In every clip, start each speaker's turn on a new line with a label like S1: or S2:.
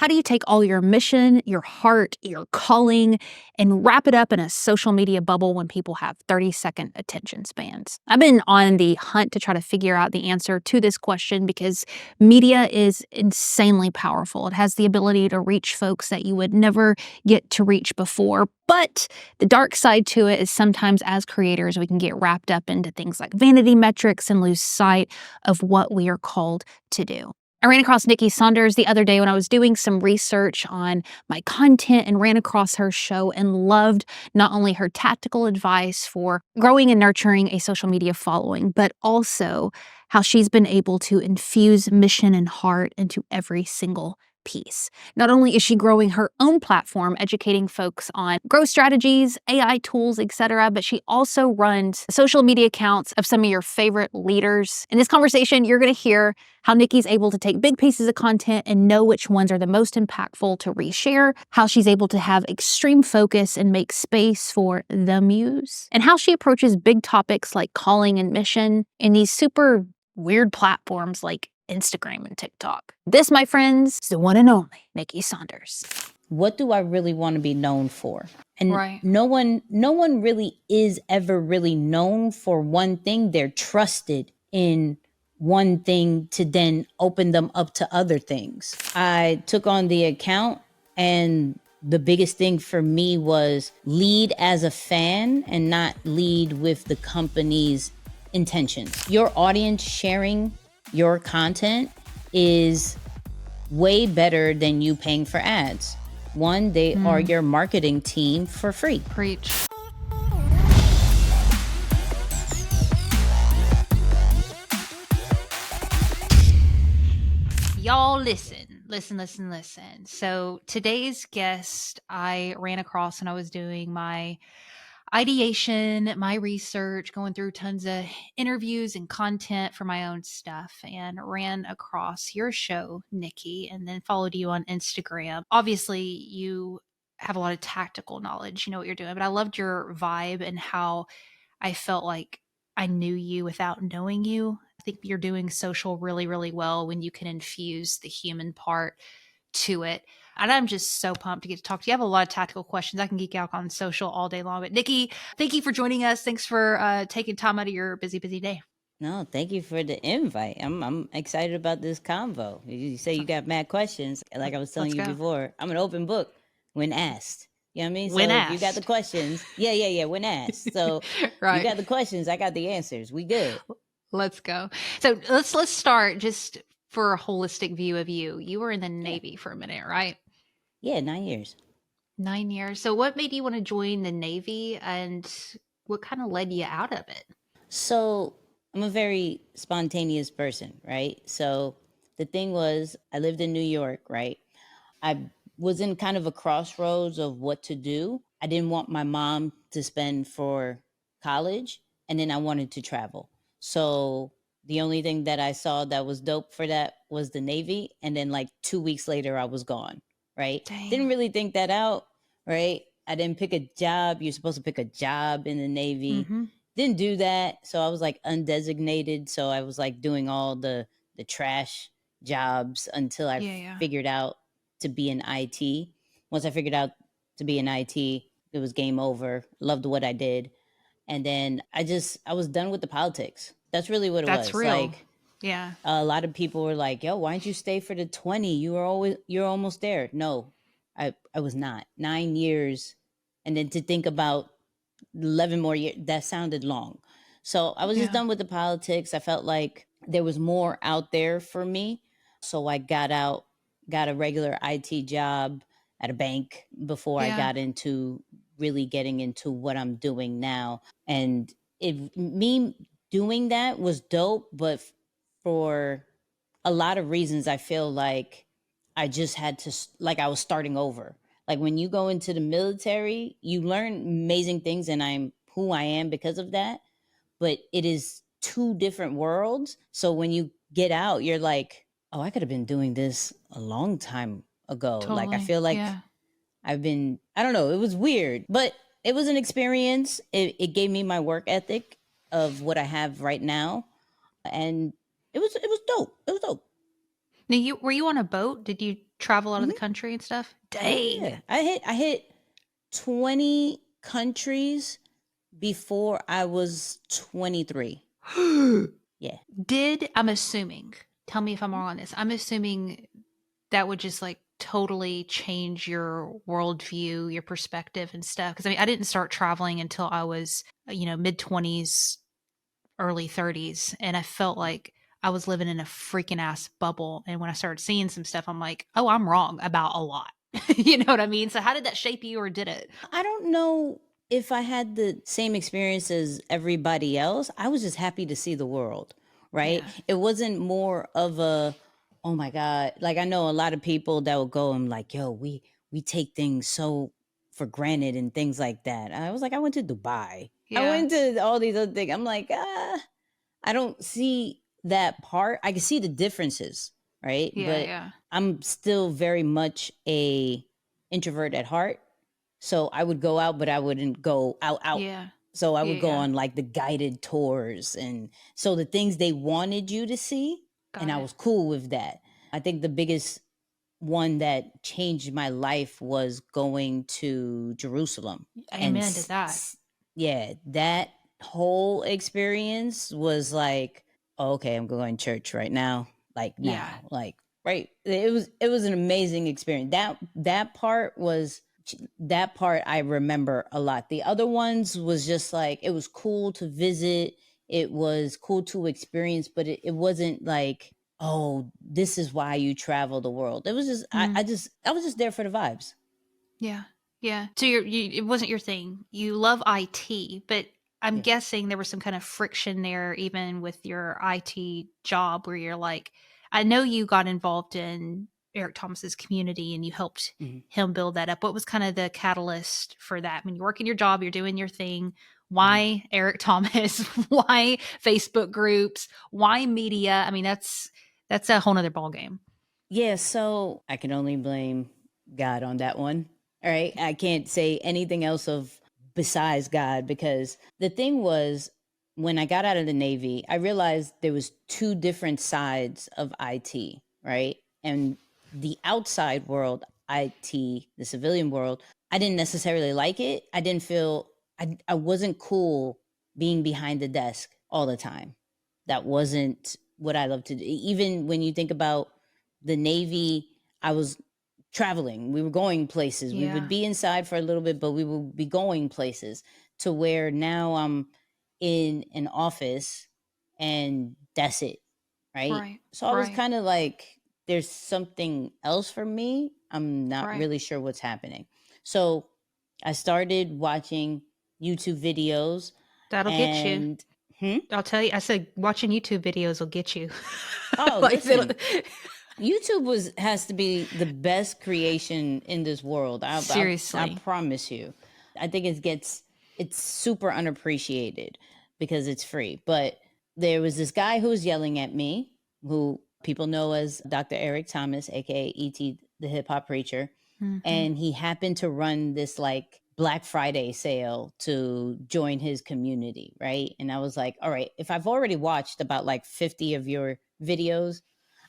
S1: How do you take all your mission, your heart, your calling, and wrap it up in a social media bubble when people have 30-second attention spans? I've been on the hunt to try to figure out the answer to this question because media is insanely powerful. It has the ability to reach folks that you would never get to reach before. But the dark side to it is sometimes as creators, we can get wrapped up into things like vanity metrics and lose sight of what we are called to do. I ran across Nicky Saunders the other day when I was doing some research on my content and ran across her show and loved not only her tactical advice for growing and nurturing a social media following, but also how she's been able to infuse mission and heart into every single piece. Not only is she growing her own platform, educating folks on growth strategies, AI tools, etc., but she also runs social media accounts of some of your favorite leaders. In this conversation, you're going to hear how Nicky's able to take big pieces of content and know which ones are the most impactful to reshare, how she's able to have extreme focus and make space for the muse, and how she approaches big topics like calling and mission in these super weird platforms like Instagram and TikTok. This, my friends, is the one and only Nicky Saunders.
S2: What do I really want to be known for? And
S1: Right.
S2: no one really is ever really known for one thing. They're trusted in one thing to then open them up to other things. I took on the account, and the biggest thing for me was lead as a fan and not lead with the company's intentions. Your audience sharing your content is way better than you paying for ads. One, they are your marketing team for free.
S1: Preach. Y'all listen. So today's guest I ran across when I was doing my ideation, my research, going through tons of interviews and content for my own stuff, and ran across your show, Nicky, and then followed you on Instagram. Obviously, you have a lot of tactical knowledge. You know what you're doing, but I loved your vibe and how I felt like I knew you without knowing you. I think you're doing social really, really well when you can infuse the human part to it. And I'm just so pumped to get to talk to you. I have a lot of tactical questions. I can geek out on social all day long. But Nicky, thank you for joining us. Thanks for taking time out of your busy, busy day.
S2: No, thank you for the invite. I'm excited about this convo. You say you got mad questions. Like I was telling you before, I'm an open book when asked. You know what I mean?
S1: When
S2: so
S1: asked.
S2: If you got the questions. Yeah, when asked. So
S1: right.
S2: You got the questions, I got the answers. We good.
S1: Let's go. So let's start just for a holistic view of you. You were in the Navy for a minute, right?
S2: Yeah, 9 years.
S1: 9 years. So what made you want to join the Navy, and what kind of led you out of it?
S2: So I'm a very spontaneous person, right? So the thing was, I lived in New York, right? I was in kind of a crossroads of what to do. I didn't want my mom to spend for college, and then I wanted to travel. So the only thing that I saw that was dope for that was the Navy. And then like 2 weeks later, I was gone, right?
S1: Dang.
S2: Didn't really think that out, right? I didn't pick a job. You're supposed to pick a job in the Navy.
S1: Mm-hmm.
S2: Didn't do that. So I was like undesignated. So I was like doing all the trash jobs until I figured out to be in IT. Once I figured out to be in IT, it was game over. Loved what I did. And then I was done with the politics. That's really what it was.
S1: That's real.
S2: Like,
S1: yeah.
S2: A lot of people were like, yo, why don't you stay for the 20? You're almost there. No, I was not. 9 years. And then to think about 11 more years, that sounded long. So I was just done with the politics. I felt like there was more out there for me. So I got out, got a regular IT job at a bank before I got into really getting into what I'm doing now. And me doing that was dope, but for a lot of reasons, I feel like I just had to, like I was starting over. Like when you go into the military, you learn amazing things, and I'm who I am because of that. But it is two different worlds. So when you get out, you're like, oh, I could have been doing this a long time ago.
S1: Totally.
S2: Like I feel like I don't know, it was weird, but it was an experience. It gave me my work ethic of what I have right now. And it was dope. It was dope.
S1: Now, were you on a boat? Did you travel out of the
S2: Mhm.
S1: country and stuff?
S2: Oh
S1: Dang.
S2: yeah. I hit 20 countries before I was 23. Yeah.
S1: I'm assuming, tell me if I'm wrong on this. I'm assuming that would just like totally change your worldview, your perspective and stuff. Cause I mean, I didn't start traveling until I was, mid 20s, early 30s. And I felt like I was living in a freaking ass bubble. And when I started seeing some stuff, I'm like, oh, I'm wrong about a lot. You know what I mean? So how did that shape you or did it?
S2: I don't know if I had the same experience as everybody else. I was just happy to see the world, right?
S1: Yeah.
S2: It wasn't more of a, oh my God. Like I know a lot of people that will go and like, yo, we take things so for granted and things like that. I was like, I went to Dubai. I
S1: Yeah.
S2: went to all these other things. I'm like, I don't see that part. I can see the differences, right?
S1: Yeah.
S2: But
S1: Yeah.
S2: I'm still very much a introvert at heart. So I would go out, but I wouldn't go out.
S1: Yeah.
S2: So I
S1: Yeah.
S2: would go
S1: Yeah.
S2: on like the guided tours and so the things they wanted you to see, and
S1: Got
S2: I
S1: it.
S2: was cool with that. I think the biggest one that changed my life was going to Jerusalem. And
S1: Amen to that.
S2: yeah, that whole experience was like, oh, okay, I'm going to church right now, like
S1: Yeah.
S2: now, like right. It was an amazing experience. That part I remember a lot. The other ones was just like it was cool to visit, it was cool to experience, but it wasn't like, oh, this is why you travel the world. It was just I was just there for the vibes.
S1: Yeah. Yeah. So it wasn't your thing. You love IT, but I'm
S2: Yeah.
S1: guessing there was some kind of friction there even with your IT job where you're like, I know you got involved in Eric Thomas's community and you helped
S2: Mhm.
S1: him build that up. What was kind of the catalyst for that? When you're working your job, you're doing your thing.
S2: Mhm.
S1: Why Eric Thomas? Why Facebook groups? Why media? I mean, that's a whole nother ballgame.
S2: Yeah, so I can only blame God on that one. All right. I can't say anything else of besides God because the thing was when I got out of the Navy, I realized there was two different sides of IT, right? And the outside world, IT, the civilian world, I didn't necessarily like it. I didn't feel I wasn't cool being behind the desk all the time. That wasn't what I love to do. Even when you think about the Navy, I was traveling. We were going places. We would
S1: Yeah.
S2: be inside for a little bit, but we would be going places to where now I'm in an office and that's it. Right.
S1: Right.
S2: So I was
S1: Right.
S2: kind of like, there's something else for me. I'm not
S1: Right.
S2: really sure what's happening. So I started watching YouTube videos
S1: That'll get you.
S2: and, hmm?
S1: I'll tell you, I said watching YouTube videos will get you.
S2: Oh,
S1: Like,
S2: listen, YouTube has to be the best creation in this world. I
S1: seriously.
S2: promise you. I think it's super unappreciated because it's free. But there was this guy who was yelling at me, who people know as Dr. Eric Thomas, aka ET, the hip hop preacher,
S1: Mhm.
S2: and he happened to run this like Black Friday sale to join his community, right? And I was like, all right, if I've already watched about like 50 of your videos,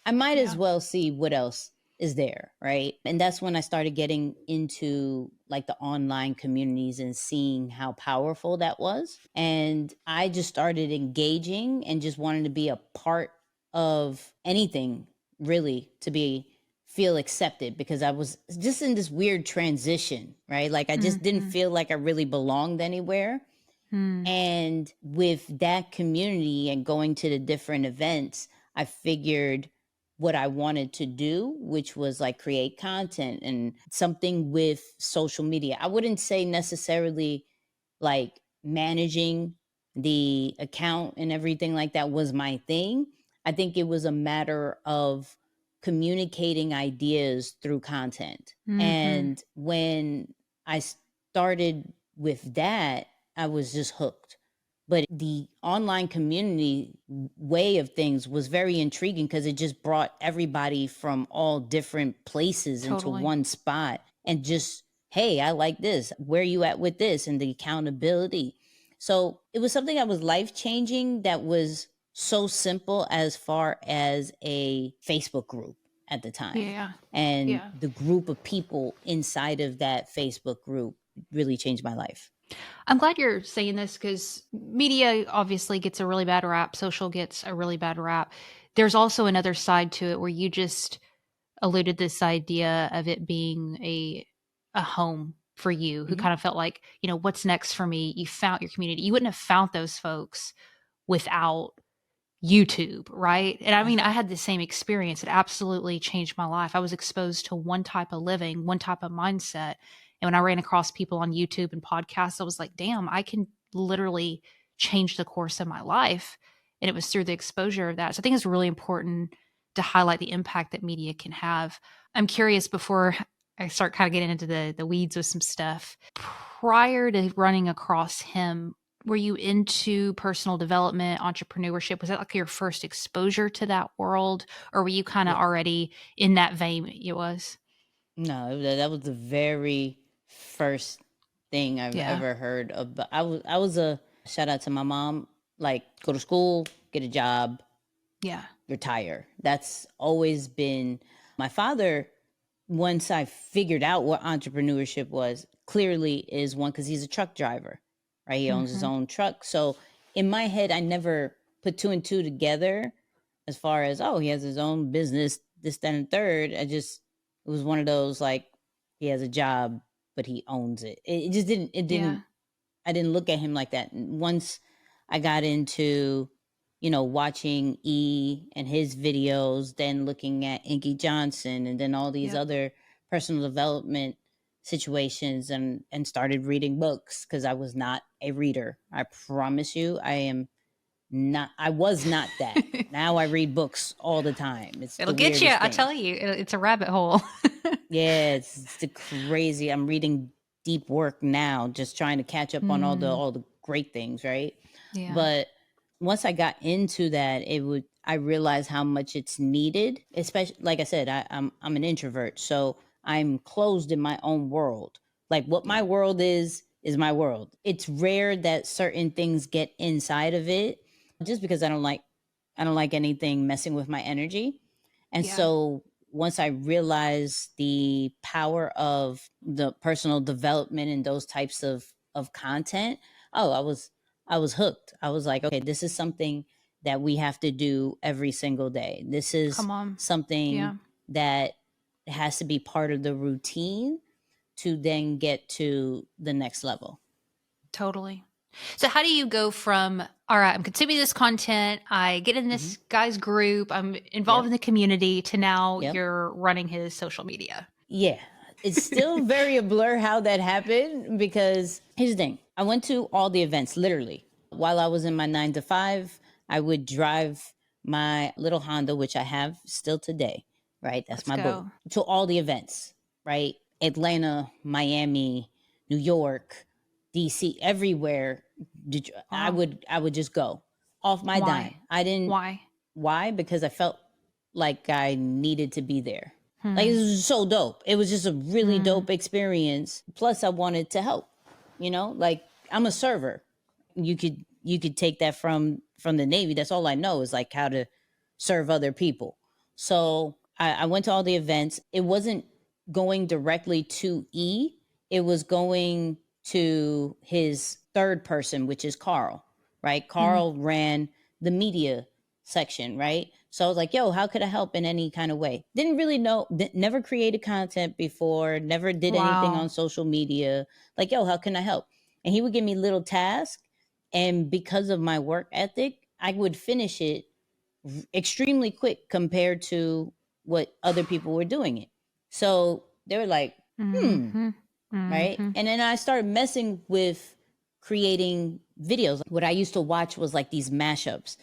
S2: I might as
S1: Yeah.
S2: well see what else is there, right? And that's when I started getting into like the online communities and seeing how powerful that was. And I just started engaging and just wanted to be a part of anything really to be feel accepted because I was just in this weird transition, right? Like I just didn't
S1: Mhm.
S2: feel like I really belonged anywhere.
S1: Mm.
S2: And with that community and going to the different events, I figured what I wanted to do, which was like create content and something with social media. I wouldn't say necessarily like managing the account and everything like that was my thing. I think it was a matter of communicating ideas through content.
S1: Mhm.
S2: And when I started with that, I was just hooked. But the online community way of things was very intriguing because it just brought everybody from all different places into
S1: Totally.
S2: one spot and just, hey, I like this. Where you at with this? And the accountability. So it was something that was life changing that was so simple as far as a Facebook group at the time.
S1: Yeah.
S2: And
S1: Yeah.
S2: the group of people inside of that Facebook group really changed my life.
S1: I'm glad you're saying this because media obviously gets a really bad rap. Social gets a really bad rap. There's also another side to it where you just alluded this idea of it being a home for you who
S2: Mm-hmm.
S1: kind of felt like, what's next for me? You found your community. You wouldn't have found those folks without YouTube, right? And I mean, I had the same experience. It absolutely changed my life. I was exposed to one type of living, one type of mindset. And when I ran across people on YouTube and podcasts, I was like, damn, I can literally change the course of my life. And it was through the exposure of that. So I think it's really important to highlight the impact that media can have. I'm curious before I start kind of getting into the weeds with some stuff. Prior to running across him, were you into personal development, entrepreneurship? Was that like your first exposure to that world? Or were you kind of
S2: Yeah.
S1: already in that vein? It was?
S2: No, that was the very first thing I've
S1: Yeah.
S2: ever heard of. I was a shout out to my mom, like go to school, get a job,
S1: Yeah.
S2: retire. That's always been my father. Once I figured out what entrepreneurship was, clearly is one because he's a truck driver, right? He owns his
S1: Mm-hmm.
S2: own truck. So in my head, I never put two and two together as far as, oh, he has his own business, this, that, and third. It was one of those like he has a job, but he owns it. It just
S1: Yeah.
S2: I didn't look at him like that. Once I got into, watching E and his videos, then looking at Inky Johnson and then all these
S1: Yep.
S2: other personal development situations and started reading books because I was not a reader. I promise you, I was not that. Now I read books all the time. It's
S1: It'll
S2: the
S1: get you.
S2: weirdest
S1: I
S2: thing.
S1: tell you, it's a rabbit hole.
S2: Yeah, it's the crazy. I'm reading deep work now, just trying to catch up on
S1: Mm,
S2: all the great things, right?
S1: yeah.
S2: But once I got into that, I realized how much it's needed. Especially, like I said, I'm an introvert, so I'm closed in my own world. Like what
S1: Yeah.
S2: my world is my world. It's rare that certain things get inside of it, just because I don't like anything messing with my energy. And
S1: Yeah.
S2: so once I realized the power of the personal development and those types of content, oh, I was hooked. I was like, okay, this is something that we have to do every single day. This is
S1: Come on.
S2: something
S1: Yeah.
S2: that has to be part of the routine to then get to the next level.
S1: Totally. So how do you go from, all right, I'm consuming this content, I get in
S2: Mm-hmm.
S1: this guy's group, I'm involved
S2: Yep.
S1: in the community, to now
S2: Yep.
S1: you're running his social media?
S2: Yeah. It's still very a blur how that happened because here's the thing. I went to all the events literally. While I was in my 9 to 5, I would drive my little Honda, which I have still today, right? That's
S1: Let's
S2: my boo,
S1: go.
S2: to all the events, right? Atlanta, Miami, New York, DC, everywhere.
S1: Wow.
S2: I would just go off my dime.
S1: Why?
S2: I didn't.
S1: Why?
S2: Why? Because I felt like I needed to be there. Like it
S1: Hmm.
S2: was so dope. It was just a really
S1: Hmm.
S2: dope experience. Plus I wanted to help, like I'm a server. You could take that from the Navy. That's all I know is like how to serve other people. So I went to all the events. It wasn't going directly to E. It was going to his third person, which is Carl, right?
S1: Hmm.
S2: Carl ran the media section, right? So I was like, yo, how could I help in any kind of way? Didn't really know, never created content before, never did anything
S1: Wow.
S2: on social media. Like, yo, how can I help? And he would give me little tasks. And because of my work ethic, I would finish it extremely quick compared to what other people were doing it. So they were like, hmm,
S1: Hmm.
S2: right?
S1: Hmm.
S2: And then I started messing with creating videos. What I used to watch was like these mashups,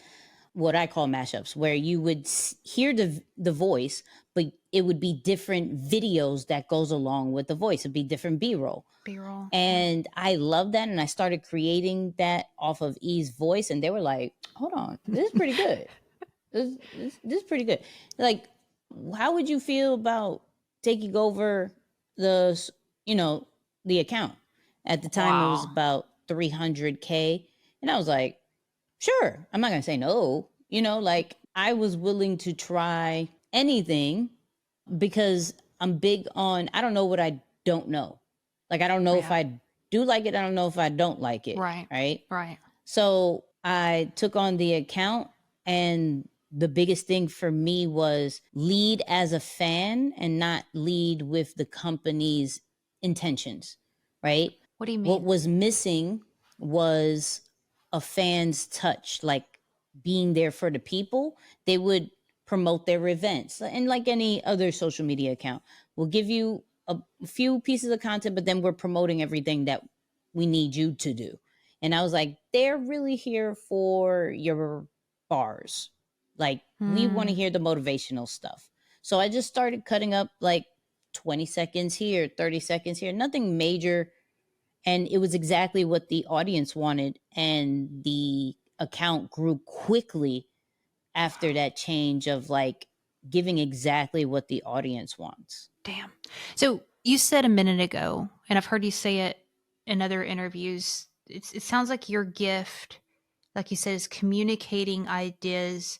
S2: what I call mashups, where you would hear the voice, but it would be different videos that goes along with the voice. It'd be different B-roll.
S1: B-roll. Yeah.
S2: And I love that. And I started creating that off of E's voice. And they were like, hold on, this is pretty good. This is pretty good. Like, how would you feel about taking over the, you know, the account? At the time, it was
S1: Wow.
S2: about 300K. And I was like, sure, I'm not going to say no. Like, I was willing to try anything because I'm big on, I don't know what I don't know. Like, I don't know if I do like it. I don't know if I don't like it.
S1: Right.
S2: Right. So I took on the account, and the biggest thing for me was lead as a fan and not lead with the company's intentions. Right.
S1: What do you mean?
S2: What was missing was a fan's touch, like being there for the people. They would promote their events, and like any other social media account, we'll give you a few pieces of content, but then we're promoting everything that we need you to do. And I was like, they're really here for your bars. Like, we want to hear the motivational stuff. So I just started cutting up like 20 seconds here, 30 seconds here, nothing major. And it was exactly what the audience wanted. And the account grew quickly after that change of like giving exactly what the audience wants.
S1: Damn. So you said a minute ago, and I've heard you say it in other interviews, it sounds like your gift, like you said, is communicating ideas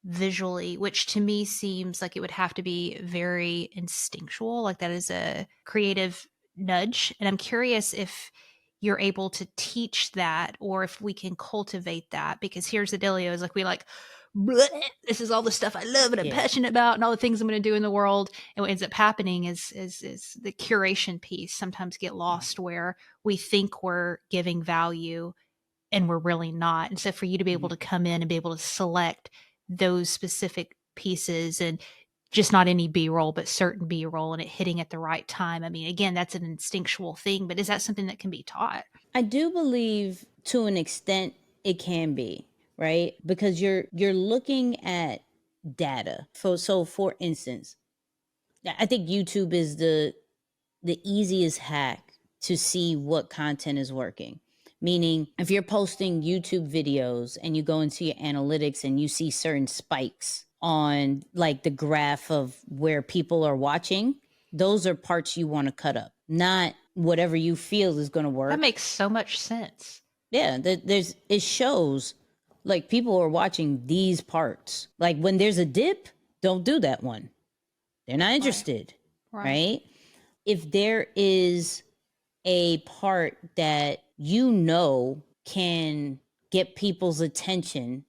S1: visually, which to me seems like it would have to be very instinctual. Like that is a creative nudge. And I'm curious if you're able to teach that or if we can cultivate that, because here's the dealio is like, we like, "Bleh, this is all the stuff I love and I'm passionate about and all the things I'm going to do in the world." And what ends up happening is the curation piece sometimes get lost where we think we're giving value and we're really not. And so for you to be able to come in and be able to select those specific pieces and just not any B-roll, but certain B-roll and it hitting at the right time. I mean, again, that's an instinctual thing, but is that something that can be taught?
S2: I do believe to an extent it can be, right? Because you're looking at data. So for instance, I think YouTube is the easiest hack to see what content is working. Meaning, if you're posting YouTube videos and you go into your analytics and you see certain spikes on like the graph of where people are watching, those are parts you want to cut up, not whatever you feel is going to work.
S1: That makes so much sense.
S2: Yeah, it shows like people are watching these parts. Like when there's a dip, don't do that one. They're not interested, right? If there is a part that you know can get people's attention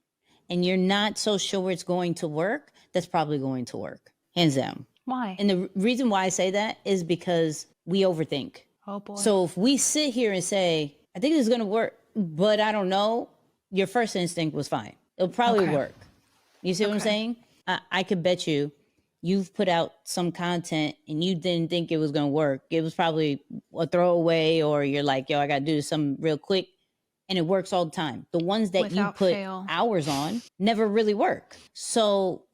S2: and you're not so sure it's going to work, that's probably going to work. Hands down.
S1: Why?
S2: And the reason why I say that is because we overthink.
S1: Oh boy.
S2: So if we sit here and say, I think this is going to work, but I don't know, your first instinct was fine. It'll probably work. You see what I'm saying? I could bet you've put out some content and you didn't think it was going to work. It was probably a throwaway, or you're like, yo, I got to do something real quick. And it works all the time. The ones that you put hours on never really work. So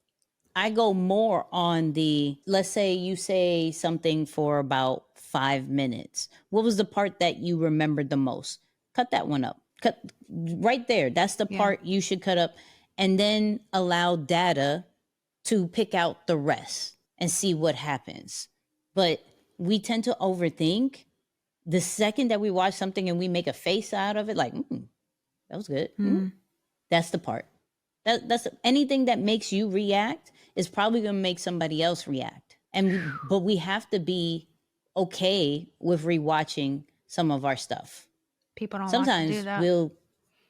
S2: I go more on the, let's say you say something for about 5 minutes. What was the part that you remembered the most? Cut that one up. Cut right there. That's the part you should cut up. And then allow data to pick out the rest and see what happens. But we tend to overthink. The second that we watch something and we make a face out of it, like, that was good. That's the part. That's anything that makes you react is probably going to make somebody else react. But we have to be okay with rewatching some of our stuff.
S1: People don't
S2: sometimes
S1: like to do that.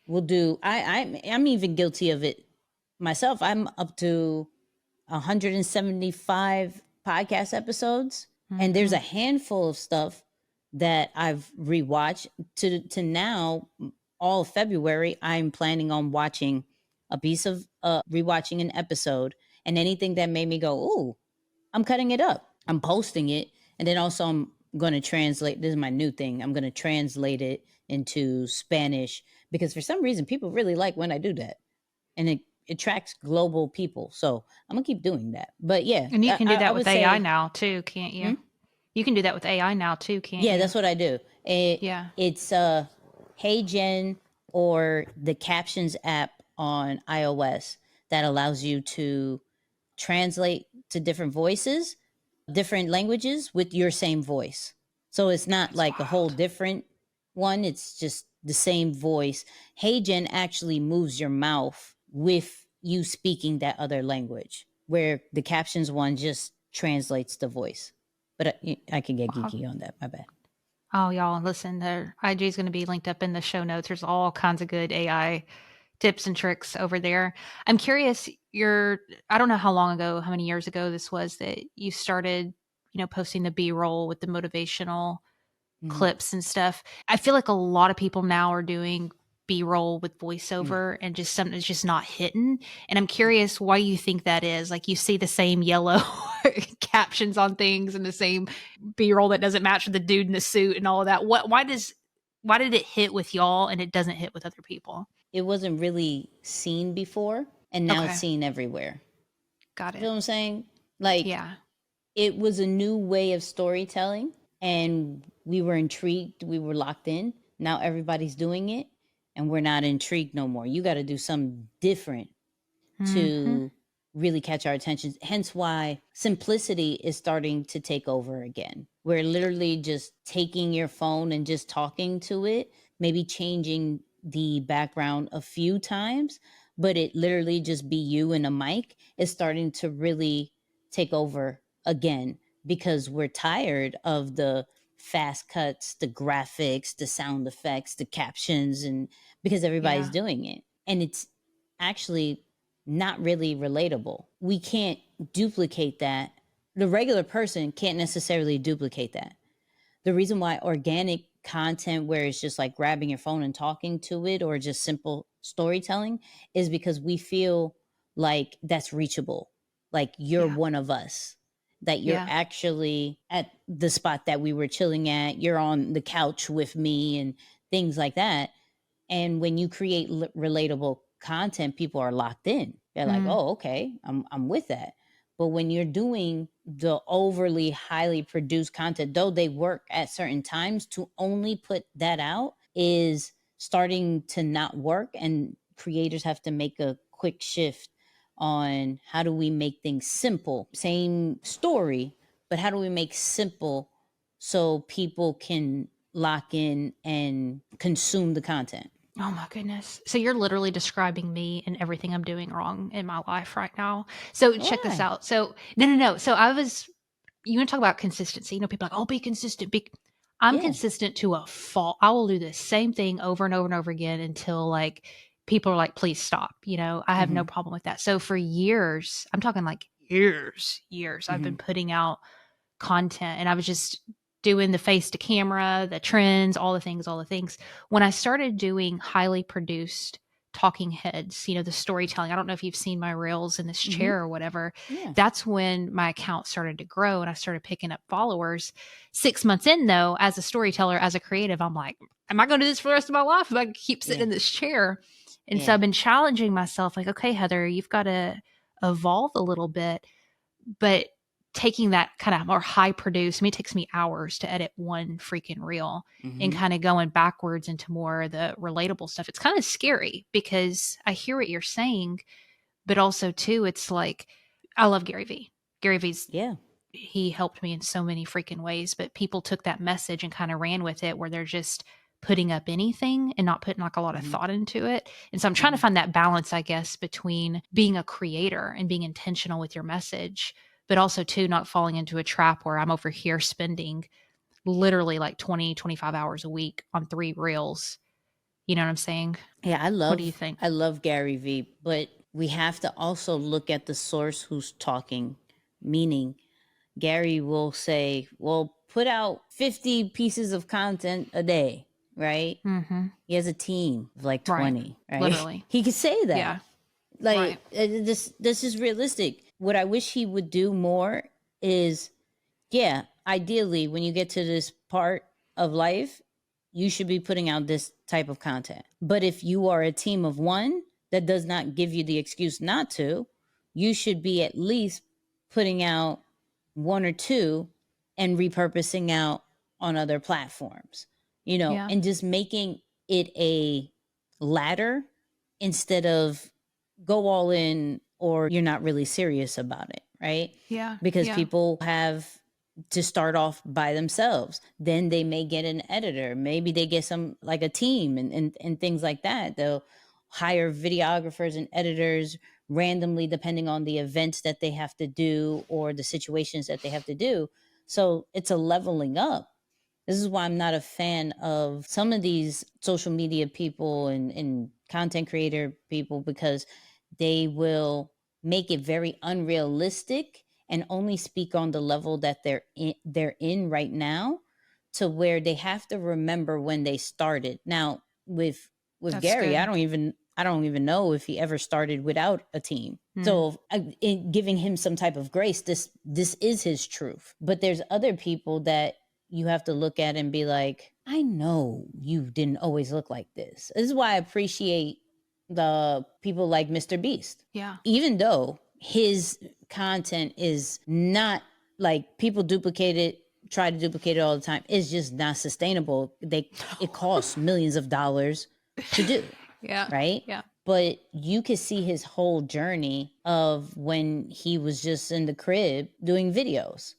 S2: we'll do. I'm even guilty of it myself. I'm up to 175 podcast episodes, and there's a handful of stuff that I've rewatched to now. All of February, I'm planning on watching a piece of rewatching an episode, and anything that made me go, "Ooh," I'm cutting it up. I'm posting it, and then also I'm going to translate. This is my new thing. I'm going to translate it into Spanish because for some reason people really like when I do that, and it attracts global people. So I'm gonna keep doing that. But yeah,
S1: and you can do that with AI now too, can't you? You can do that with AI now too, can't you?
S2: Yeah, that's what I do. It's Hey Jen or the Captions app on iOS that allows you to translate to different voices, different languages with your same voice. So it's not like a whole different one. It's just the same voice. Hey Jen actually moves your mouth with you speaking that other language, where the Captions one just translates the voice. But I can get
S1: Wow.
S2: geeky on that. My bad.
S1: Oh, y'all, listen, their IG is going to be linked up in the show notes. There's all kinds of good AI tips and tricks over there. I'm curious, I don't know how long ago, how many years ago this was that you started, posting the B-roll with the motivational
S2: Mm-hmm.
S1: clips and stuff. I feel like a lot of people now are doing B-roll with
S2: Mm.
S1: voiceover and just something that's just not hitting. And I'm curious why you think that is. Like you see the same yellow captions on things and the same B-roll that doesn't match with the dude in the suit and all of that. Why did it hit with y'all and it doesn't hit with other people?
S2: It wasn't really seen before, and now it's
S1: Okay.
S2: seen everywhere.
S1: Got
S2: You know
S1: it.
S2: what I'm saying? Like,
S1: Yeah.
S2: it was a new way of storytelling, and we were intrigued. We were locked in. Now everybody's doing it, and we're not intrigued no more. You got to do something different
S1: Mhm.
S2: to really catch our attention. Hence why simplicity is starting to take over again. We're literally just taking your phone and just talking to it, maybe changing the background a few times, but it literally just be you and a mic is starting to really take over again, because we're tired of the fast cuts, the graphics, the sound effects, the captions, and because everybody's
S1: Yeah.
S2: doing it. And it's actually not really relatable. We can't duplicate that. The regular person can't necessarily duplicate that. The reason why organic content, where it's just like grabbing your phone and talking to it, or just simple storytelling, is because we feel like that's reachable. Like you're
S1: Yeah.
S2: one of us, that you're
S1: Yeah.
S2: actually at the spot that we were chilling at, you're on the couch with me, and things like that. And when you create relatable content, people are locked in. They're like,
S1: Mm.
S2: "Oh, okay, I'm with that." But when you're doing the overly highly produced content, though they work at certain times, to only put that out is starting to not work, and creators have to make a quick shift on how do we make things simple. Same story, but how do we make simple so people can lock in and consume the content?
S1: Oh my goodness. So you're literally describing me and everything I'm doing wrong in my life right now. So check this
S2: Why?
S1: out. So no. So you want to talk about consistency. People are like, oh, be consistent. I'm
S2: Yeah.
S1: consistent to a fault. I will do the same thing over and over and over again until like people are like, please stop. I have no
S2: Mm-hmm.
S1: problem with that. So for years, I'm talking like years, I've
S2: Mm-hmm.
S1: been putting out content and I was just doing the face to camera, the trends, all the things. When I started doing highly produced talking heads, the storytelling, I don't know if you've seen my reels in this
S2: Mm-hmm.
S1: chair or whatever.
S2: Yeah.
S1: That's when my account started to grow and I started picking up followers. 6 months in, though, as a storyteller, as a creative, I'm like, am I going to do this for the rest of my life if I keep sitting
S2: Yeah.
S1: in this chair? And so
S2: Yeah.
S1: I've been challenging myself, like, okay, Heather, you've got to evolve a little bit, but taking that kind of more high produce, I mean, it takes me hours to edit one freaking reel and
S2: Mm-hmm.
S1: kind of going backwards into more of the relatable stuff. It's kind of scary because I hear what you're saying, but also too, it's like, I love Gary Vee. Gary Vee's,
S2: Yeah.
S1: he helped me in so many freaking ways, but people took that message and kind of ran with it where they're just putting up anything and not putting like a lot of
S2: Mm-hmm.
S1: thought into it. And so I'm trying to
S2: Mm-hmm.
S1: find that balance, I guess, between being a creator and being intentional with your message, but also too not falling into a trap where I'm over here spending literally like 20, 25 hours a week on 3 reels. You know what I'm saying?
S2: Yeah.
S1: What do you think?
S2: I love Gary Vee, but we have to also look at the source who's talking. Meaning, Gary will say, "Well, put out 50 pieces of content a day," right?
S1: Mm-hmm.
S2: He has a team of like
S1: Right.
S2: 20, right?
S1: Literally.
S2: He could say that.
S1: Yeah.
S2: Like,
S1: Right.
S2: this is realistic. What I wish he would do more is, yeah, ideally, when you get to this part of life, you should be putting out this type of content. But if you are a team of one, that does not give you the excuse not to. You should be at least putting out one or two and repurposing out on other platforms,
S1: Yeah.
S2: and just making it a ladder instead of go all in, or you're not really serious about it, right?
S1: Yeah.
S2: Because
S1: Yeah.
S2: people have to start off by themselves. Then they may get an editor. Maybe they get some, like a team, and things like that. They'll hire videographers and editors, randomly depending on the events that they have to do or the situations that they have to do. So it's a leveling up. This is why I'm not a fan of some of these social media people and content creator people, because they will make it very unrealistic and only speak on the level that they're in right now, to where they have to remember when they started. Now with
S1: That's
S2: Gary,
S1: good.
S2: I don't even know if he ever started without a team. So in giving him some type of grace, this is his truth. But there's other people that you have to look at and be like, I know you didn't always look like this. This is why I appreciate the people like Mr. Beast.
S1: Yeah.
S2: Even though his content is not, like, people duplicate it, try to duplicate it all the time. It's just not sustainable. It costs millions of dollars to do.
S1: Yeah.
S2: Right?
S1: Yeah.
S2: But you could see his whole journey of when he was just in the crib doing videos,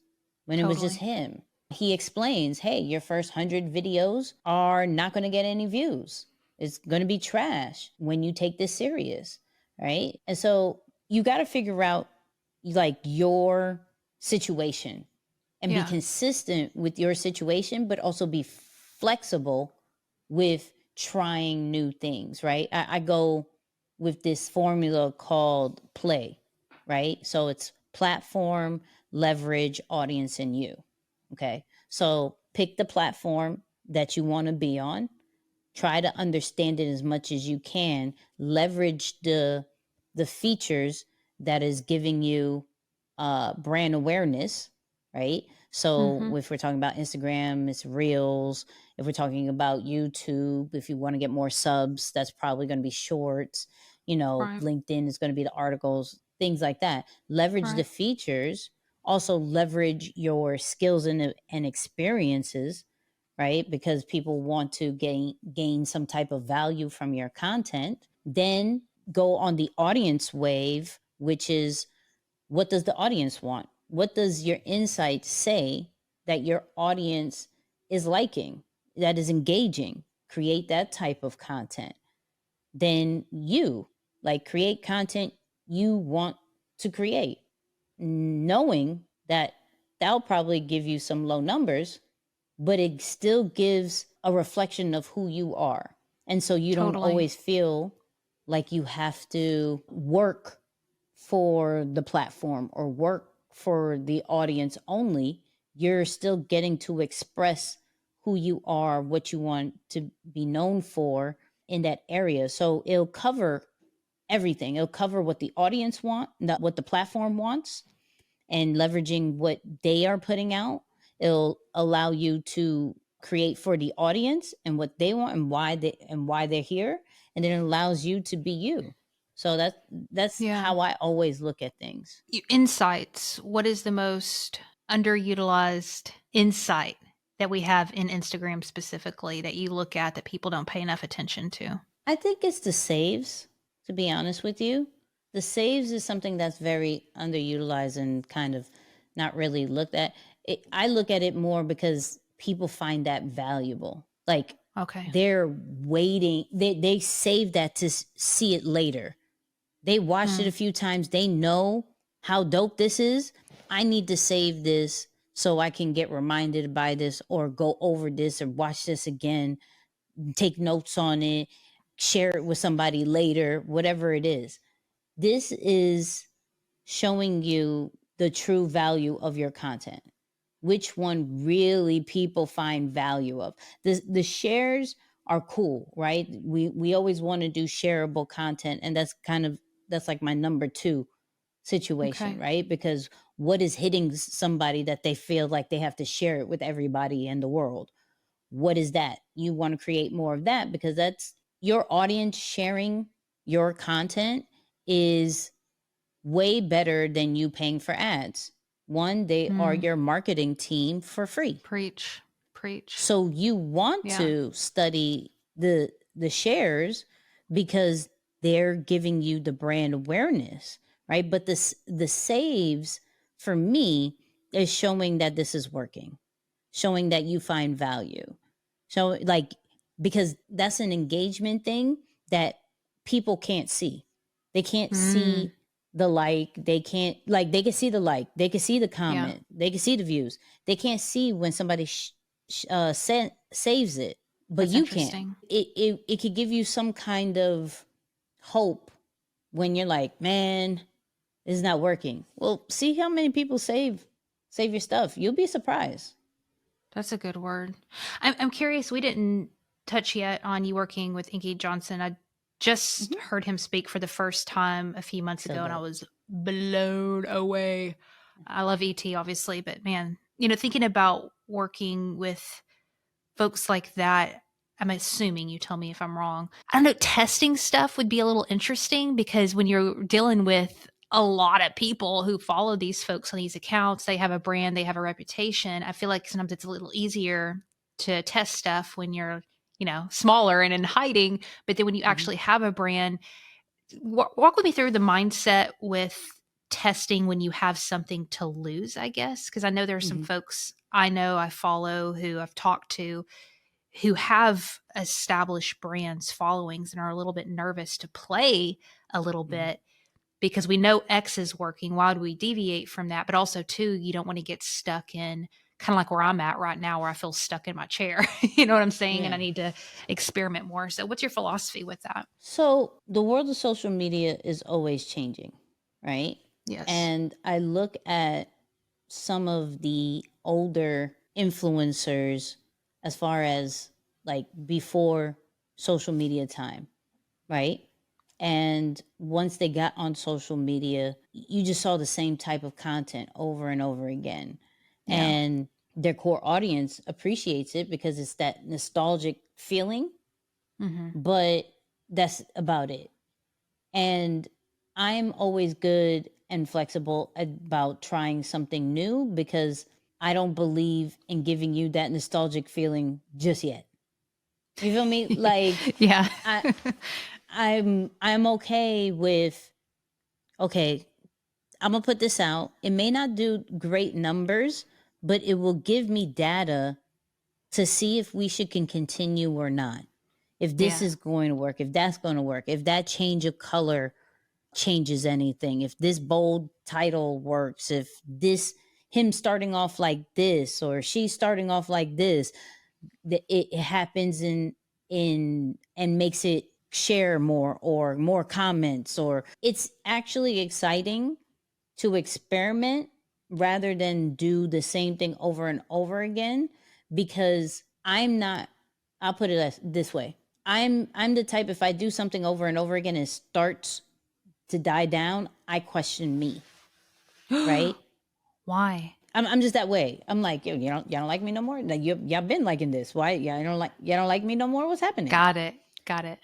S2: when it was just him. He explains, hey, your first 100 videos are not going to get any views. It's going to be trash when you take this serious, right? And so you got to figure out, like, your situation and be consistent with your situation, but also be flexible with trying new things, right? I go with this formula called PLAY, right? So it's platform, leverage, audience, and you. Okay. So pick the platform that you want to be on. Try to understand it as much as you can. Leverage the features that is giving you brand awareness, right? So if we're talking about Instagram, it's Reels. If we're talking about YouTube, if you want to get more subs, that's probably going to be Shorts. LinkedIn is going to be the articles, things like that. Leverage the features. Also leverage your skills and experiences, right? Because people want to gain some type of value from your content. Then go on the audience wave, which is, what does the audience want? What does your insight say that your audience is liking, that is engaging? Create that type of content. Then create content you want to create, knowing that that'll probably give you some low numbers, but it still gives a reflection of who you are. And so you don't always feel like you have to work for the platform or work for the audience only. You're still getting to express who you are, what you want to be known for in that area. So it'll cover everything. It'll cover what the audience want, not what the platform wants, and leveraging what they are putting out. It'll allow you to create for the audience and what they want and why they're here, and then it allows you to be you. So that's how I always look at things.
S1: Insights. What is the most underutilized insight that we have in Instagram specifically that you look at that people don't pay enough attention to?
S2: I think it's the saves, to be honest with you. The saves is something that's very underutilized and kind of not really looked at. I look at it more because people find that valuable. Like, they're waiting. They save that to see it later. They watched it a few times. They know how dope this is. I need to save this so I can get reminded by this, or go over this, or watch this again, take notes on it, share it with somebody later, whatever it is. This is showing you the true value of your content. Which one really people find value of. The shares are cool, right? We always want to do shareable content, and that's like my number 2 situation, right? Because what is hitting somebody that they feel like they have to share it with everybody in the world? What is that? You want to create more of that, because that's your audience. Sharing your content is way better than you paying for ads. One, they are your marketing team for free.
S1: Preach.
S2: So you want to study the shares, because they're giving you the brand awareness, right? But the saves, for me, is showing that this is working, showing that you find value. So, like, because that's an engagement thing that people can't see. They can't see the like. They can't, like, they can see the like, they can see the
S1: Yeah.
S2: comment, they can see the views. They can't see when somebody saves it, but
S1: That's
S2: you can.
S1: interesting.
S2: It could give you some kind of hope when you're like, man, this is not working. Well, see how many people save your stuff. You'll be surprised.
S1: That's a good word. I'm curious. We didn't touch yet on you working with Inky Johnson. I just
S2: Mhm.
S1: heard him speak for the first time a few months
S2: So
S1: ago, and I
S2: good.
S1: was blown away. I love ET, obviously, but man, thinking about working with folks like that, I'm assuming, you tell me if I'm wrong. I don't know, testing stuff would be a little interesting because when you're dealing with a lot of people who follow these folks on these accounts, they have a brand, they have a reputation. I feel like sometimes it's a little easier to test stuff when you're, smaller and in hiding. But then when you
S2: Mhm.
S1: actually have a brand, walk with me through the mindset with testing when you have something to lose, I guess. Because I know there are some
S2: Mhm.
S1: folks I follow, who I've talked to, who have established brands, followings, and are a little bit nervous to play a little
S2: Mhm.
S1: bit because we know X is working. Why do we deviate from that? But also, too, you don't want to get stuck in kind of like where I'm at right now, where I feel stuck in my chair. You know what I'm saying? And
S2: Yeah.
S1: I need to experiment more. So, what's your philosophy with that?
S2: So the world of social media is always changing, right?
S1: Yes.
S2: And I look at some of the older influencers as far as like before social media time, right? And once they got on social media, you just saw the same type of content over and over again.
S1: Yeah.
S2: And their core audience appreciates it because it's that nostalgic feeling,
S1: Hmm.
S2: but that's about it. And I'm always good and flexible about trying something new because I don't believe in giving you that nostalgic feeling just yet. You feel me? Like
S1: Yeah.
S2: I I'm okay with, okay, I'm gonna put this out. It may not do great numbers, but it will give me data to see if we should can continue or not. If this
S1: Yeah.
S2: is going to work, if that's going to work, if that change of color changes anything, if this bold title works, if this, him starting off like this or she starting off like this, it happens in and makes it share more or more comments, or it's actually exciting to experiment rather than do the same thing over and over again. Because I'm not, I'll put it this way, I'm the type, if I do something over and over again and it starts to die down, I question me, right?
S1: Why?
S2: I'm just that way. I'm like, yo, y'all don't like me no more. Like, y'all been liking this. Why? Yeah, y'all don't like me no more. What's happening?
S1: Got it. Got it.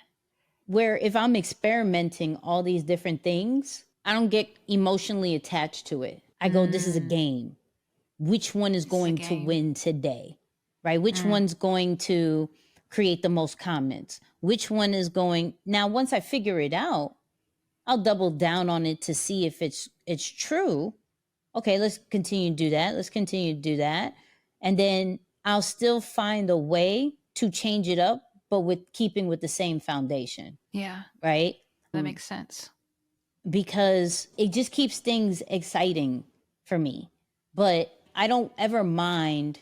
S2: Where if I'm experimenting all these different things, I don't get emotionally attached to it. I go, this is a
S1: Mm,
S2: game. Which one is
S1: this is a
S2: going to
S1: game.
S2: win today? Right? Which
S1: Mm,
S2: one's going to create the most comments? Which one is going, now once I figure it out, I'll double down on it to see if it's true. Okay, let's continue to do that. Let's continue to do that. And then I'll still find a way to change it up, but with keeping with the same foundation,
S1: yeah,
S2: right?
S1: that makes sense.
S2: Because it just keeps things exciting for me. But I don't ever mind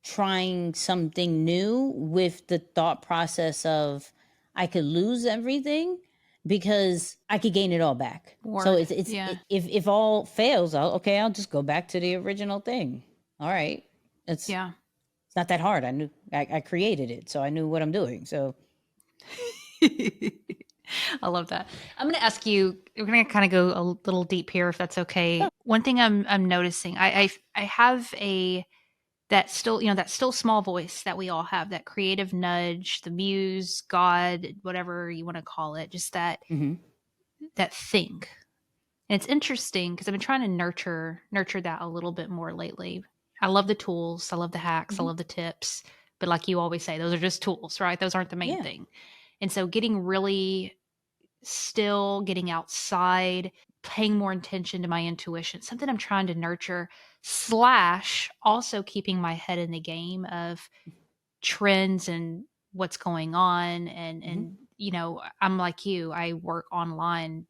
S2: trying something new with the thought process of I could lose everything because I could gain it all back. So
S1: Word.
S2: it's
S1: Yeah.
S2: if all fails, I'll just go back to the original thing. All right,
S1: Yeah.
S2: it's not that hard. I created it, so I knew what I'm doing. So
S1: I love that. I'm going to ask you. We're going to kind of go a little deep here, if that's
S2: yeah.
S1: okay. One thing I'm noticing, I have that still, that still small voice that we all have, that creative nudge, the muse, God, whatever you want to call it, just
S2: Mm-hmm.
S1: that thing. And it's interesting because I've been trying to nurture that a little bit more lately. I love the tools, I love the hacks, I
S2: Mm-hmm.
S1: love the tips, but like you always say, those are just tools, right? Those aren't the main
S2: Yeah.
S1: thing. And so getting really still, getting outside, paying more attention to my intuition, something I'm trying to nurture, slash also keeping my head in the game of trends and what's going on. And
S2: Mm-hmm.
S1: I'm like you, I work online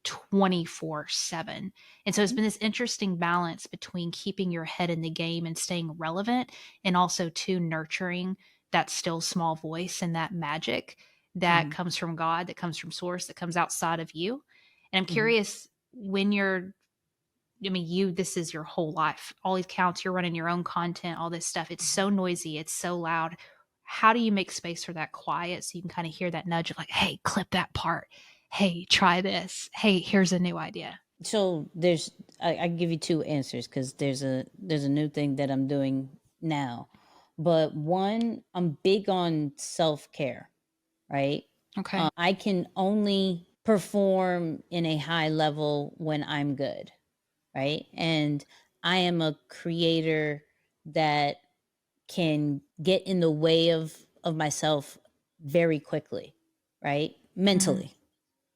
S1: 24/7. And so it's been this interesting balance between keeping your head in the game and staying relevant, and also to nurturing that still small voice and that magic that
S2: Mm-hmm.
S1: comes from God, that comes from source, that comes outside of you. And I'm
S2: Mm-hmm.
S1: curious, when you're, I mean, this is your whole life. All these counts, you're running your own content, all this stuff. It's so noisy, it's so loud. How do you make space for that quiet so you can kind of hear that nudge of like, hey, clip that part. Hey, try this. Hey, here's a new idea.
S2: So I give you two answers because there's a new thing that I'm doing now. But one, I'm big on self-care, right?
S1: Okay.
S2: I can only perform in a high level when I'm good, right? And I am a creator that can get in the way of myself very quickly, right?
S1: Mm,
S2: Mentally.
S1: yeah.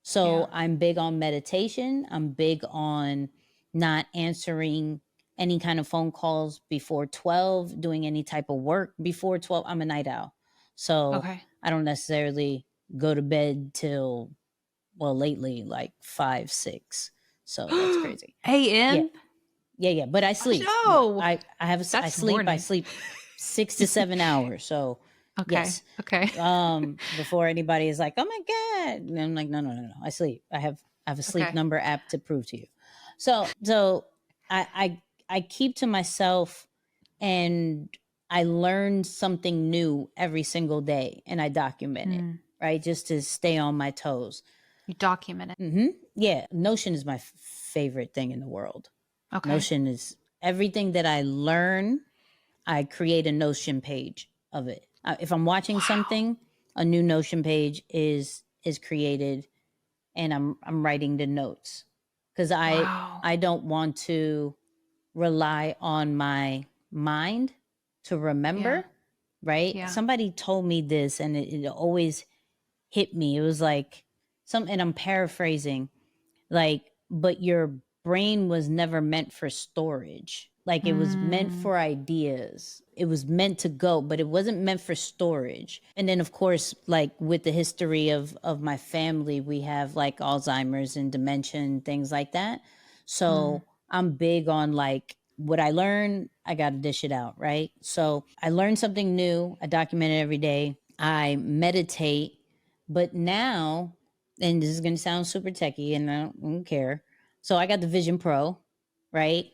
S2: So I'm big on meditation. I'm big on not answering any kind of phone calls before 12, doing any type of work before 12. I'm a night owl. So
S1: Okay.
S2: I don't necessarily go to bed till, well, lately, like 5, 6. So that's crazy. Yeah.
S1: AM?
S2: Yeah. But I
S1: Oh,
S2: sleep.
S1: no.
S2: I
S1: That's
S2: sleep. I
S1: morning.
S2: sleep 6 to 7 hours. So
S1: Okay.
S2: yes.
S1: Okay.
S2: Before anybody is like, oh my God. And I'm like, no. I sleep. I have a sleep
S1: Okay.
S2: number app to prove to you. So I keep to myself, and I learn something new every single day, and I document it,
S1: Mm.
S2: right? Just to stay on my toes.
S1: You document it.
S2: Yeah. Notion is my favorite thing in the world.
S1: Okay.
S2: Notion is everything that I learn. I create a Notion page of it. If I'm watching
S1: Wow.
S2: something, a new Notion page is created, and I'm writing the notes because I
S1: Wow.
S2: I don't want to rely on my mind to
S1: Yeah.
S2: remember. Right?
S1: Yeah.
S2: Somebody told me this, and it always hit me. It was like and I'm paraphrasing, like, but your brain was never meant for storage. Like, it was meant
S1: Mm.
S2: for ideas. It was meant to go, but it wasn't meant for storage. And then, of course, like with the history of my family, we have like Alzheimer's and dementia and things like that.
S1: Mm.
S2: So I'm big on like what I learn, I got to dish it out, right? So I learn something new, I document it every day, I meditate. But now, and this is going to sound super techie, and I don't care. So I got the Vision Pro, right?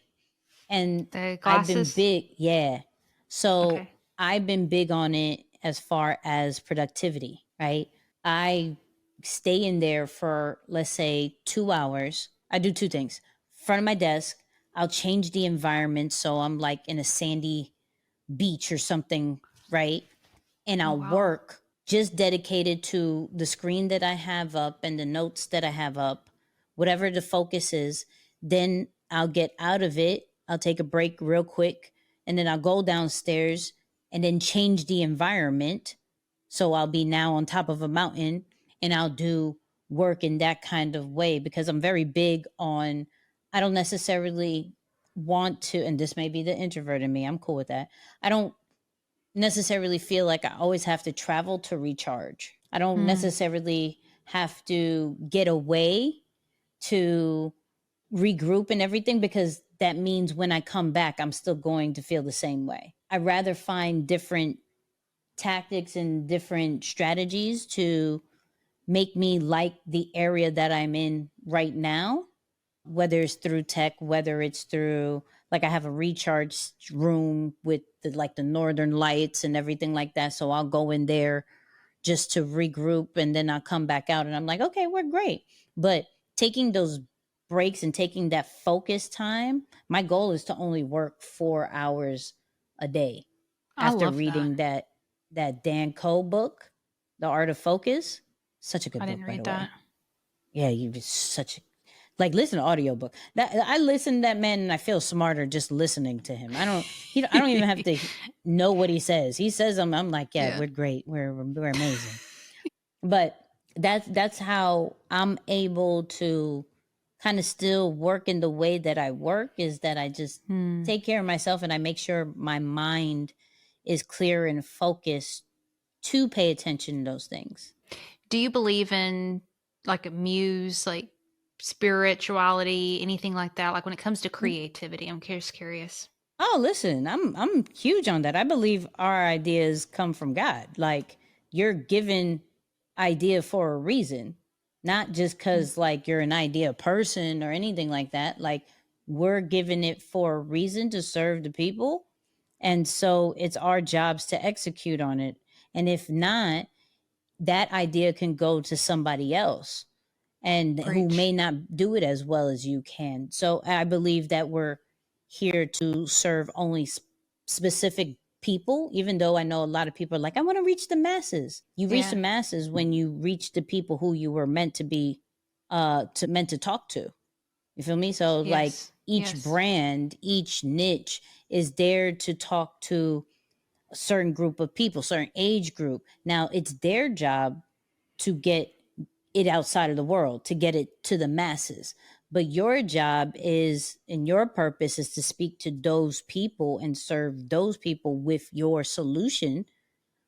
S2: And
S1: The
S2: I've been
S1: glasses?
S2: big, yeah. So
S1: Okay.
S2: I've been big on it as far as productivity, right? I stay in there for, let's say, 2 hours. I do two things. Front of my desk, I'll change the environment so I'm like in a sandy beach or something, right? And
S1: Oh,
S2: I'll
S1: wow.
S2: work just dedicated to the screen that I have up and the notes that I have up, whatever the focus is. Then I'll get out of it. I'll take a break real quick, and then I'll go downstairs and then change the environment. So I'll be now on top of a mountain, and I'll do work in that kind of way because I'm very big on, I don't necessarily want to, and this may be the introvert in me, I'm cool with that. I don't necessarily feel like I always have to travel to recharge. I don't
S1: Mm.
S2: necessarily have to get away to regroup and everything because that means when I come back, I'm still going to feel the same way. I'd rather find different tactics and different strategies to make me like the area that I'm in right now, whether it's through tech, whether it's through, like, I have a recharge room with the northern lights and everything like that. So I'll go in there just to regroup, and then I'll come back out and I'm like, okay, we're great. But taking those breaks and taking that focus time, my goal is to only work 4 hours a day.
S1: I
S2: After
S1: love that.
S2: reading that Dan Coe book, The Art of Focus, such a
S1: I
S2: good
S1: didn't
S2: book, by
S1: read
S2: the
S1: that.
S2: way. Yeah, you just such a, like, listen to audiobook. That I listen to that man and I feel smarter just listening to him. I don't even have to know what he says. He says I'm like, yeah,
S1: Yeah.
S2: we're great. We're amazing. But that's how I'm able to kind of still work in the way that I work, is that I just
S1: Hmm.
S2: take care of myself and I make sure my mind is clear and focused to pay attention to those things.
S1: Do you believe in like a muse? Like, spirituality, anything like that? Like when it comes to creativity, I'm just curious.
S2: Oh, listen, I'm huge on that. I believe our ideas come from God. Like you're given idea for a reason, not just
S1: Mm,
S2: cuz like you're an idea person or anything like that. Like we're given it for a reason to serve the people. And so it's our jobs to execute on it. And if not, that idea can go to somebody else and who may
S1: preach.
S2: not do it as well as you can. So I believe that we're here to serve only specific people, even though I know a lot of people are like, I want to reach the masses. You reach the
S1: Yeah.
S2: masses when you reach the people who you were meant to be, meant to talk to. You feel me? So like
S1: Yes.
S2: each
S1: Yes.
S2: brand, each niche is there to talk to a certain group of people, certain age group. Now it's their job to get it outside of the world, to get it to the masses. But your job is, and your purpose is to speak to those people and serve those people with your solution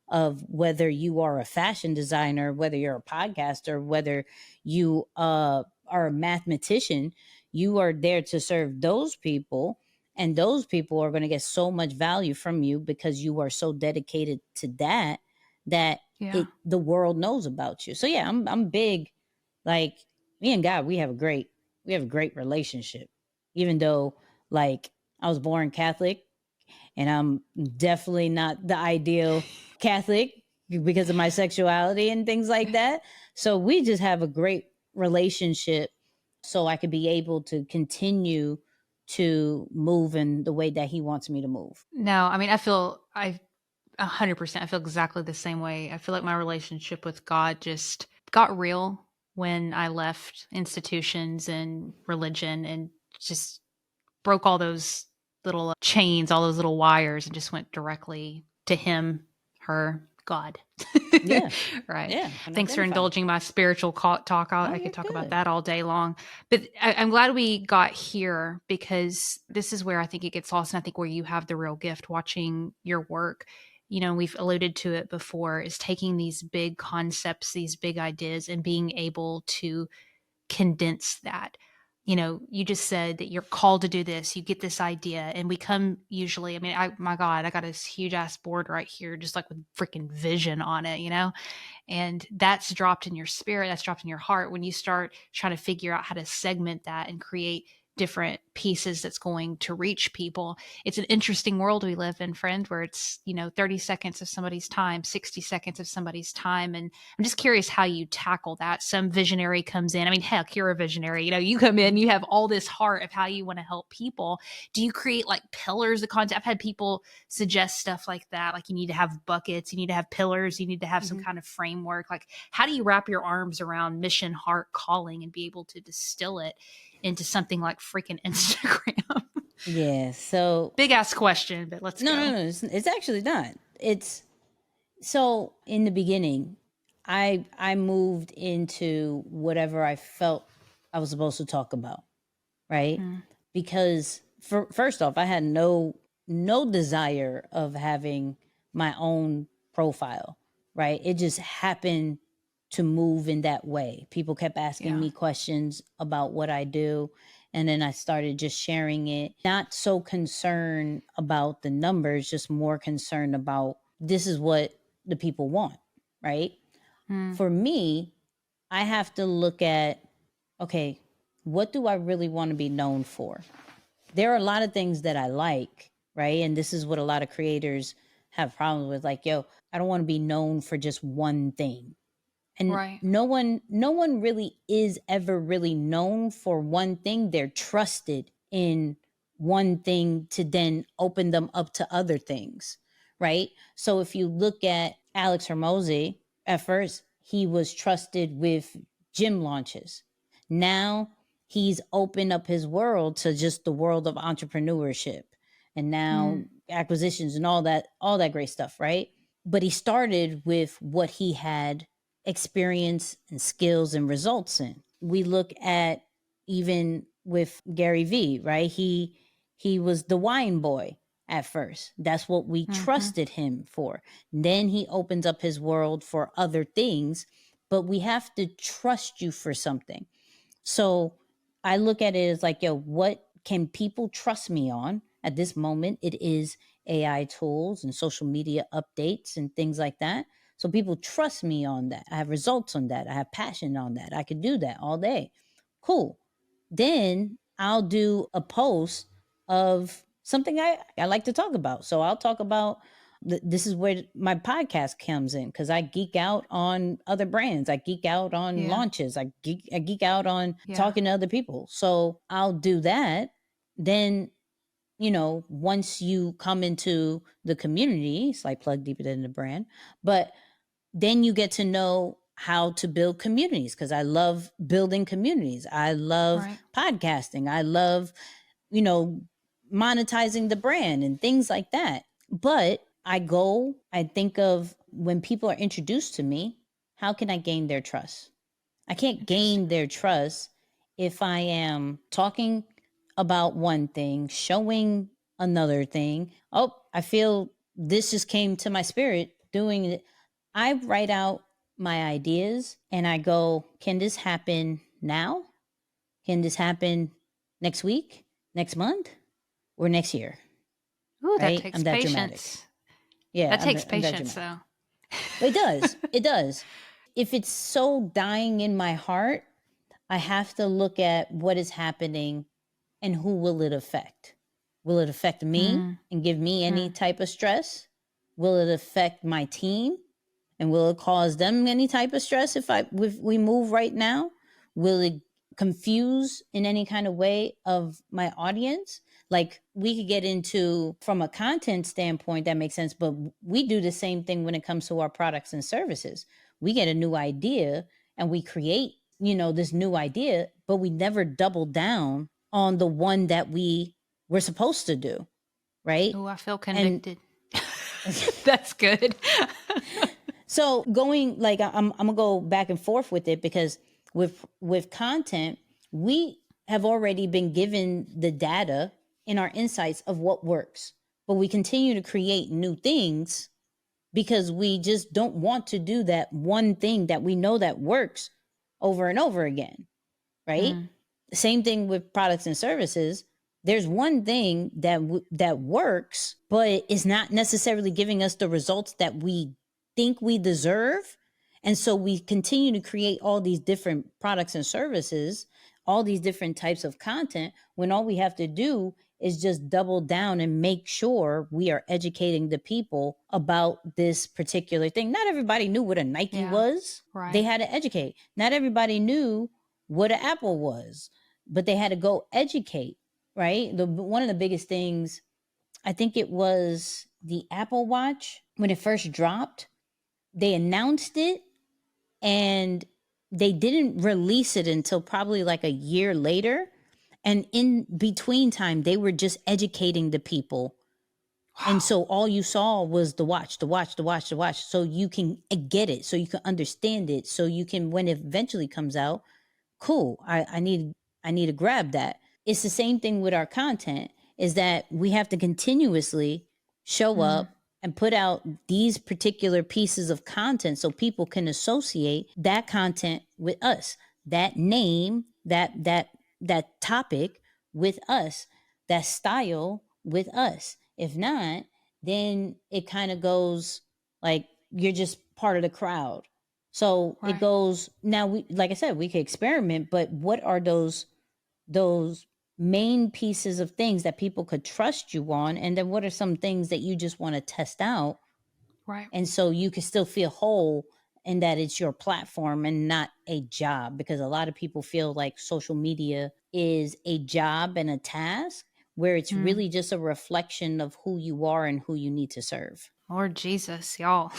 S2: of whether you are a fashion designer, whether you're a podcaster, whether you are a mathematician. You are there to serve those people, and those people are going to get so much value from you because you are so dedicated to that that
S1: Yeah.
S2: the world knows about you. So yeah, I'm big. Like me and God, we have a great relationship. Even though like I was born Catholic, and I'm definitely not the ideal Catholic because of my sexuality and things like that. So we just have a great relationship so I could be able to continue to move in the way that he wants me to move.
S1: No, I mean, I 100%. I feel exactly the same way. I feel like my relationship with God just got real when I left institutions and religion and just broke all those little chains, all those little wires, and just went directly to Him, her, God.
S2: Yeah.
S1: Right.
S2: Yeah. And
S1: Thanks for
S2: identify.
S1: indulging my spiritual talk.
S2: Oh,
S1: I
S2: you're
S1: could talk about
S2: good.
S1: that all day long. But I'm glad we got here because this is where I think it gets lost. And I think where you have the real gift watching your work. You know, we've alluded to it before, is taking these big concepts, these big ideas, and being able to condense that. You know, you just said that you're called to do this, you get this idea, and we come usually, I mean, my God, I got this huge ass board right here, just like with freaking vision on it, you know? And that's dropped in your spirit, that's dropped in your heart when you start trying to figure out how to segment that and create different pieces that's going to reach people. It's an interesting world we live in, friend, where it's, you know, 30 seconds of somebody's time, 60 seconds of somebody's time. And I'm just curious how you tackle that. Some visionary comes in. I mean, heck, you're a visionary. You know, you come in, you have all this heart of how you want to help people. Do you create like pillars of content? I've had people suggest stuff like that. Like you need to have buckets, you need to have pillars, you need to have some
S2: Mm-hmm.
S1: kind of framework. Like, how do you wrap your arms around mission, heart, calling, and be able to distill it into something like freaking Instagram?
S2: Yeah. So
S1: Big ass question, but let's
S2: no, no,
S1: go.
S2: no. It's actually not. It's so in the beginning, I moved into whatever I felt I was supposed to talk about, right?
S1: Mm,
S2: Because first off, I had no desire of having my own profile, right? It just happened to move in that way. People kept asking
S1: yeah.
S2: me questions about what I do, and then I started just sharing it. Not so concerned about the numbers, just more concerned about this is what the people want, right?
S1: Mm,
S2: For me, I have to look at, okay, what do I really want to be known for? There are a lot of things that I like, right? And this is what a lot of creators have problems with. Like, yo, I don't want to be known for just one thing. And
S1: right.
S2: no one really is ever really known for one thing. They're trusted in one thing to then open them up to other things, right? So if you look at Alex Hermosi, at first he was trusted with gym launches. Now he's opened up his world to just the world of entrepreneurship and now
S1: Mm,
S2: acquisitions and all that great stuff, right? But he started with what he had experience and skills and results in. We look at even with Gary Vee, right? He was the wine boy at first. That's what we
S1: mm-hmm.
S2: trusted him for. Then he opens up his world for other things, but we have to trust you for something. So I look at it as like, yo, what can people trust me on at this moment? It is AI tools and social media updates and things like that. So people trust me on that. I have results on that. I have passion on that. I could do that all day. Cool. Then I'll do a post of something I like to talk about. So I'll talk about this is where my podcast comes in, because I geek out on other brands. I geek out on launches. I geek out on talking to other people. So I'll do that. Then, once you come into the community, it's like plug deeper than the brand, but then you get to know how to build communities, because I love building communities. I love podcasting. I love, monetizing the brand and things like that. But I think of when people are introduced to me, how can I gain their trust? I can't gain their trust if I am talking about one thing, showing another thing. Oh, I feel this just came to my spirit doing it. I write out my ideas and I go, can this happen now? Can this happen next week, next month, or next year?
S1: Ooh, that
S2: Right?
S1: takes
S2: I'm that
S1: patience.
S2: dramatic. Yeah,
S1: That takes
S2: I'm that
S1: patience,
S2: dramatic.
S1: though.
S2: It does. It does. If it's so dying in my heart, I have to look at what is happening and who will it affect. Will it affect me and give me any type of stress? Will it affect my team? And will it cause them any type of stress if we move right now? Will it confuse in any kind of way of my audience? Like, we could get into, from a content standpoint, that makes sense, but we do the same thing when it comes to our products and services. We get a new idea and we create, this new idea, but we never double down on the one that we were supposed to do, right?
S1: Oh, I feel convicted. That's good.
S2: So going, like, I'm gonna go back and forth with it, because with content, we have already been given the data and our insights of what works, but we continue to create new things because we just don't want to do that one thing that we know that works over and over again, right? Same thing with products and services. There's one thing that works, but it's not necessarily giving us the results that we think we deserve. And so we continue to create all these different products and services, all these different types of content, when all we have to do is just double down and make sure we are educating the people about this particular thing. Not everybody knew what a Nike was.
S1: Right.
S2: They had to educate. Not everybody knew what an Apple was, but they had to go educate, right? One of the biggest things, I think it was the Apple Watch, when it first dropped, they announced it and they didn't release it until probably like a year later. And in between time, they were just educating the people. Wow. And so all you saw was the watch. So you can get it, so you can understand it, so you can, when it eventually comes out, cool, I need to grab that. It's the same thing with our content, is that we have to continuously show up and put out these particular pieces of content so people can associate that content with us, that name, that topic with us, that style with us. If not, then it kind of goes like you're just part of the crowd. So it goes, now we, like I said, we could experiment, but what are those main pieces of things that people could trust you on? And then what are some things that you just want to test out?
S1: Right.
S2: And so you can still feel whole in that it's your platform and not a job, because a lot of people feel like social media is a job and a task, where it's really just a reflection of who you are and who you need to serve.
S1: Lord Jesus, y'all.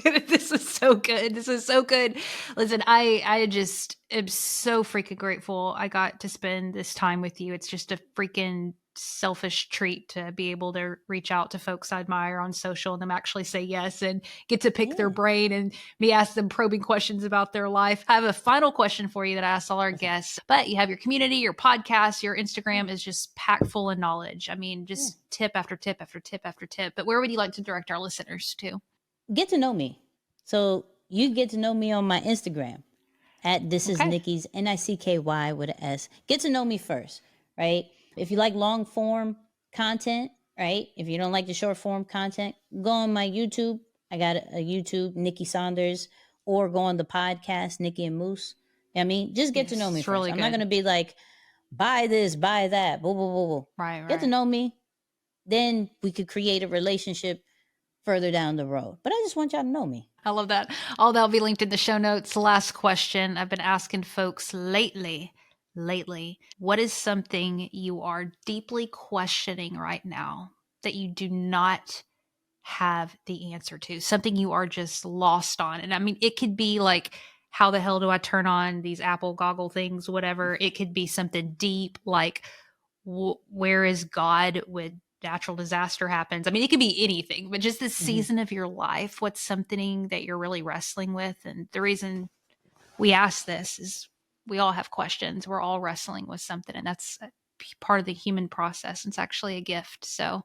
S1: This is so good. This is so good. Listen, I just am so freaking grateful I got to spend this time with you. It's just a freaking selfish treat to be able to reach out to folks I admire on social and them actually say yes and get to pick their brain and me ask them probing questions about their life. I have a final question for you that I ask all our guests, but you have your community, your podcast, your Instagram is just packed full of knowledge. I mean, just tip after tip after tip after tip. But where would you like to direct our listeners to?
S2: Get to know me. So you get to know me on my Instagram At This Is
S1: Okay.
S2: Nicky's, Nicky with an S. Get to know me first, right? If you like long form content, right? If you don't like the short form content, go on my YouTube. I got a YouTube, Nicky Saunders, or go on the podcast, Nicky and Moose. You know what I mean? Just get to know me
S1: It's
S2: first.
S1: really
S2: I'm not
S1: good.
S2: going to be like, buy this, buy that, blah, blah, blah, blah.
S1: Right,
S2: Get to
S1: right.
S2: know me. Then we could create a relationship further down the road. But I just want y'all to know me.
S1: I love that. All that'll be linked in the show notes. Last question I've been asking folks lately, what is something you are deeply questioning right now that you do not have the answer to? Something you are just lost on. And I mean, it could be like, how the hell do I turn on these Apple goggle things, whatever. It could be something deep like, where is God when natural disaster happens? I mean, it could be anything, but just this season of your life, what's something that you're really wrestling with? And the reason we ask this is we all have questions. We're all wrestling with something, and that's part of the human process. It's actually a gift. So,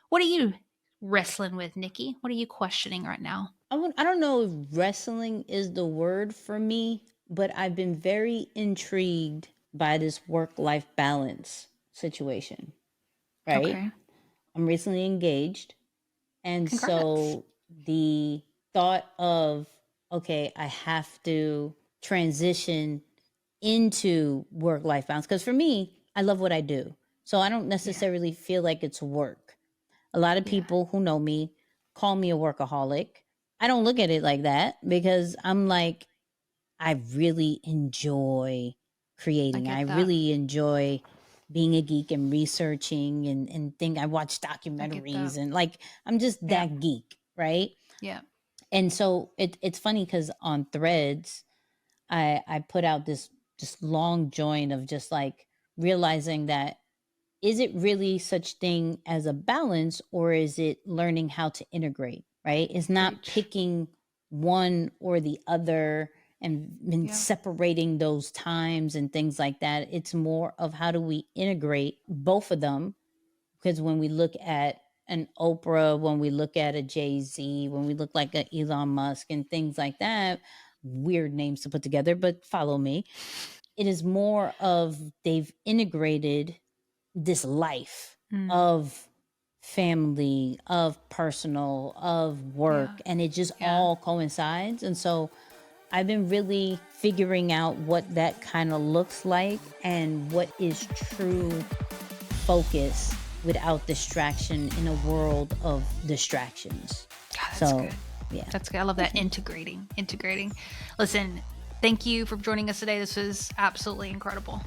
S1: what are you wrestling with, Nicky? What are you questioning right now?
S2: I don't know if wrestling is the word for me, but I've been very intrigued by this work life balance situation, right?
S1: Okay.
S2: I'm recently engaged. And
S1: Congrats.
S2: so the thought of, okay, I have to transition into work life balance. Because for me, I love what I do. So I don't
S1: Yeah.
S2: necessarily feel like it's work. A lot of
S1: Yeah.
S2: people who know me call me a workaholic. I don't look at it like that because I'm like, I really enjoy
S1: I
S2: creating. I
S1: get that.
S2: really enjoy being a geek and researching and think I watch
S1: I get that.
S2: documentaries and like I'm just
S1: Yeah.
S2: that geek, right?
S1: Yeah.
S2: And so it's funny because on Threads, I put out this just long join of just like realizing that is it really such thing as a balance or is it learning how to integrate, right? It's not
S1: Preach.
S2: picking one or the other and
S1: Yeah.
S2: separating those times and things like that. It's more of how do we integrate both of them, because when we look at an Oprah, when we look at a Jay-Z, when we look like a Elon Musk and things like that, weird names to put together, but follow me. It is more of they've integrated this life
S1: Mm.
S2: of family, of personal, of
S1: Yeah.
S2: work, and it just
S1: Yeah.
S2: all coincides. And so I've been really figuring out what that kind of looks like and what is true focus without distraction in a world of distractions.
S1: God, that's
S2: So,
S1: good.
S2: yeah.
S1: That's good. I love that. Integrating. Listen, thank you for joining us today. This was absolutely incredible.